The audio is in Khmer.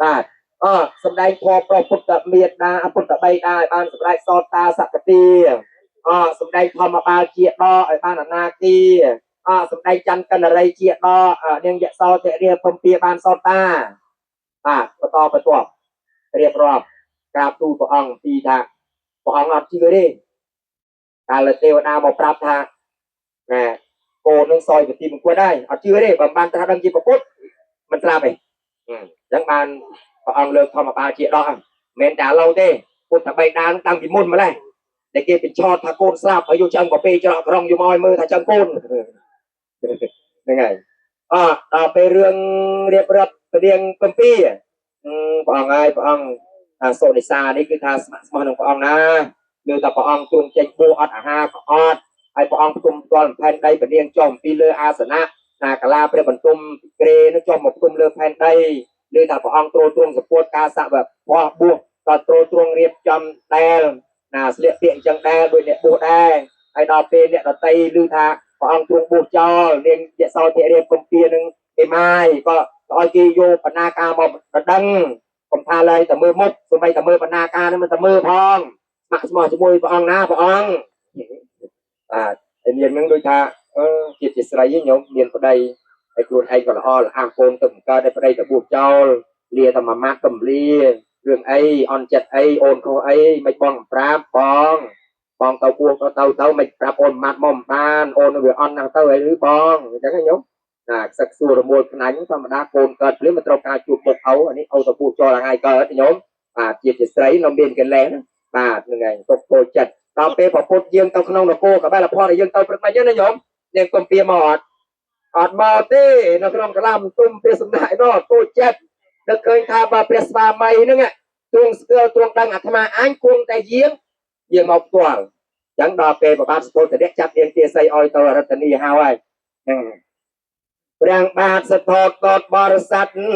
បាទសម្ដែងធម៌ប្រពុទ្ធមេត្តាពុទ្ធបីតាឲ្យបានសម្ដែងសតតាសកតិសម្ដែងធម្មបាលជាដកឲ្យបានអនាគីសម្ដែងច័ន្ទកណ្ដរីជាដកនាងយសោតិរាពំពាបានសតតាបាទបន្តបន្ទាប់រៀបរាប់ក្រាបទូលព្រះអង្គពីថាព្រះអង្គអត់ជឿទេកាលទេវតាមកប្រាប់ថាណាកូននឹងសយវិធីមង្គលដែរអត់ជឿទេបើបានត្រាស់ដឹងជាពុទ្ធមិនស្លាប់ទេអញ្ចឹងបានព្រះអង្គលើកធម្មបាលជាដកមិនមែនតែឥឡូវទេពុទ្ធបីតាតាំងពីមុនម្លេះតែគេបញ្ឆោតថាកូនស្លាប់ហើយយកឆ្អឹងកាពេច្រកក្រុងយកមកឲ្យមើលថាឆ្អឹងកូនហ្នឹងហើយដល់ពេលរឿងរៀបរាប់ព្រៀង7ព្រះអង្គហើយព្រះអង្គសូនិសានេះគឺថាស្ម័គ្រស្មោះនឹងព្រះអង្គណាលើតែព្រះអង្គទ្រង់ចេញបួសអត់អាហារក៏អត់ហើយព្រះអង្គផ្គុំផ្ទាល់ផែនដីពនាងចុះពីលើអាសនៈណាកាលាព្រះបន្ទុំក្រេនឹងចុះមកផ្គុំលើផែនដីលើថាព្រះអង្គទ្រទ្រង់សពុតការស័ក្តិបោះបួសក៏ទ្រទ្រង់រៀបចំដែលណាស្លៀកពាក់អញ្ចឹងដែរដោយអ្នកបួសដែរហើយដល់ពេលអ្នកដតីឮថាព្រះអង្គទ្រង់បួសចោលនាងយសោតិរាគម្ពីនឹងឯម៉ាយក៏ឲ្យគេយកបណ្ណាការមកដឹងកុំថាឡើយតែមើលមុខសូម្បីតែមើលបណ្ណាការនឹងមិនតែមើលផងស្ម័គ្រស្មោះជាមួយព្រះអង្គណាព្រះអង្គបាទហើយនាងនឹងដូចថាជាស្រីញោមមានប្តីហើយខ្លួនឯងក៏ល្អលះកូនទៅបង្កើតឲ្យប្តីទៅបួសចោលលាតែមួយម៉ាត់កំលារឿងអីអន់ចិត្តអីអូនខុសអីមិនបងប្រាប់បងទៅបួសទៅមិនប្រាប់អូនម៉ាត់មកបានអូនវាអន់ណាស់ទៅហើយឬបងអញ្ចឹងញោមណាខ្សឹកសួររមូលខ្នាញ់ធម្មតាកូនកើតភ្លាមមិនត្រូវការជួបពុកឪអានេះឪទៅបួសចោលថ្ងៃកើតញោមបាទជាស្រីនៅមានកលេសបាទហ្នឹងហើយទុកចូលចិត្តដល់ពេលប្រពុតយើងទៅក្នុងនគរកបិលភ័ណ្ឌយើងទៅព្រឹកមិនចឹងណាញោមនាងគំពីមកអត់មកទេនៅក្នុងកលាមទុំព្រះសំណាក់នោះចូលចិត្តនឹកឃើញថាបើព្រះស្វាមីហ្នឹងទ្រង់ស្គាល់ទ្រង់ដឹងអាត្មាអញគង់តែយាងមកផ្ទាល់អញ្ចឹងដល់ពេលប្របាទសពុទ្ធៈចាប់នាងទាសីឲ្យទៅរតនីហើយព្រះបាទសទ្ធតបរិស័ទ